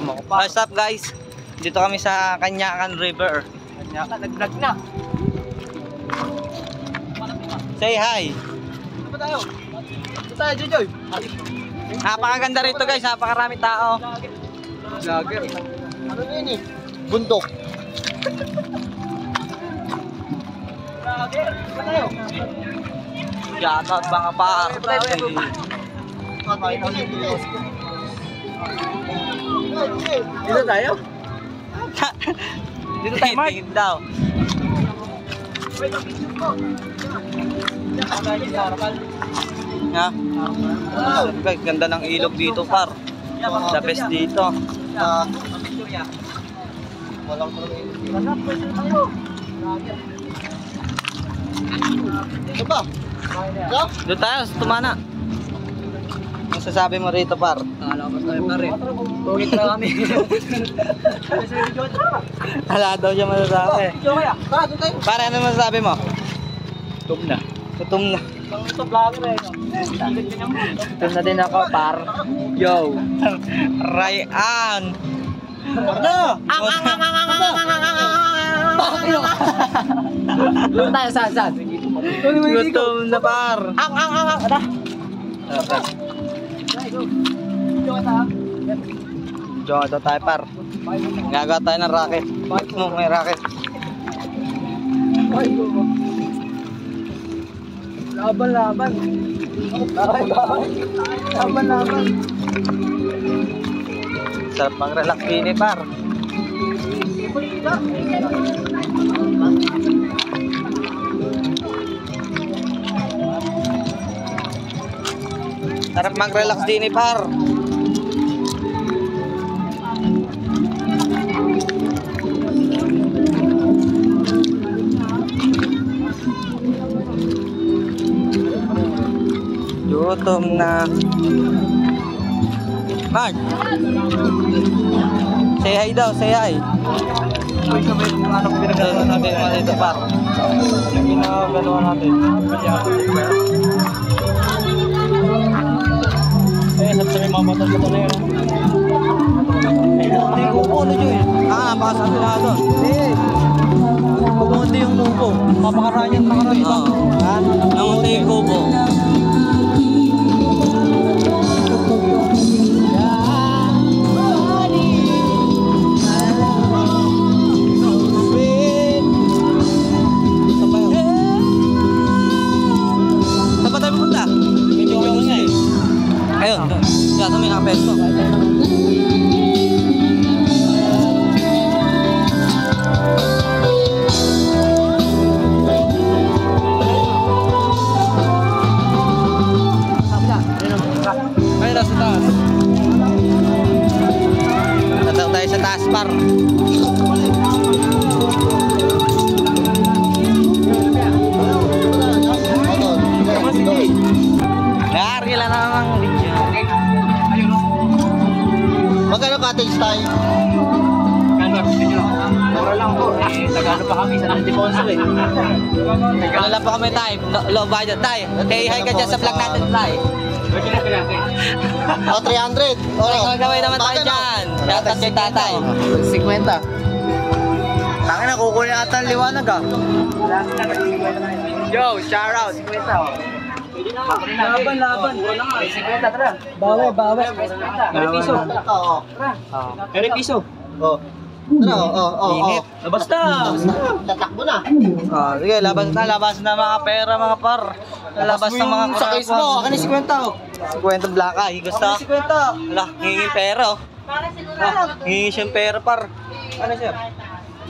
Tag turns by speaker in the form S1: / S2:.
S1: What's up guys? Dito kami sa Canyacan River.
S2: Canyacan, nag-vlog na.
S1: Say hi.
S2: Ano ba tayo? Ano tayo, Joy?
S1: Napakaganda rito guys, napakarami tao.
S2: Vlogger. Ano yun eh? Bundok. Vlogger. Ano tayo?
S1: Shoutout mga par.
S2: Dito tayo?
S1: Dito tayo Mark. Tingin daw. Ha? Guys, ganda ng ilog dito par. The best dito.
S2: Walang ilog. Ito ba?
S1: Doon tayo sa Tumana. Ang sasabi mo rito par?
S2: Akala ko tayo pa rin. Pungit na kami.
S1: Wala daw siya masasabi.
S2: Tara, doon tayo.
S1: Pare, ano masasabi mo?
S2: Tutom na.
S1: Tutum na.
S2: Ito vlogger eh.
S1: Tutum na din ako par. Yo. Ryan.
S2: Ano? Doon tayo, saan?
S1: Gutom na par.
S2: Ada.
S1: Jodo tayo par. Gagawa tayo ng racket. May racket.
S2: Laban.
S1: Sarap mag-relax din eh par. Sarap mag-relax din eh par. Gutom na. Mark. Say hi daw, say hi. Ano pinagagawa natin dito par? Yung ginagawa natin.
S2: Sabi mamatag ko na yun.
S1: Hindi ko po ano Joy. Napakasabi na doon. Pumunti yung kubo.
S2: Papakaranyan na karoon iba.
S1: Namunti yung kubo. Ayun, yan sa may nakapesto. Ay, nasa taas. Nataw tayo sa taas par. Kailan na naman video.
S2: Magkano cottage tayo? Mura lang po. Nagano pa kami sa Antiponso eh.
S1: Ano lang pa kami tayo? Low budget tayo. Say hi ka dyan sa vlog natin tayo.
S2: O, 300.
S1: May gagawin naman tayo dyan. Shoutout kay tatay.
S2: 50.
S1: Tangin na, kukunin ata ang liwanag ah. Yo, shout out. 50 oh.
S2: Laban. Wala nga. 50 tara. Bawi. Kari piso. Kari piso.
S1: Oh.
S2: Tara,
S1: Init.
S2: Basta. Tatakbo na.
S1: Sige, labas na mga pera mga par. Labas na mga
S2: sa case mo. Akin ni 50 oh.
S1: 50 blaka, gusto?
S2: 50.
S1: Wala, hingin pera oh. Hingin siyang pera par.
S2: Ano siya?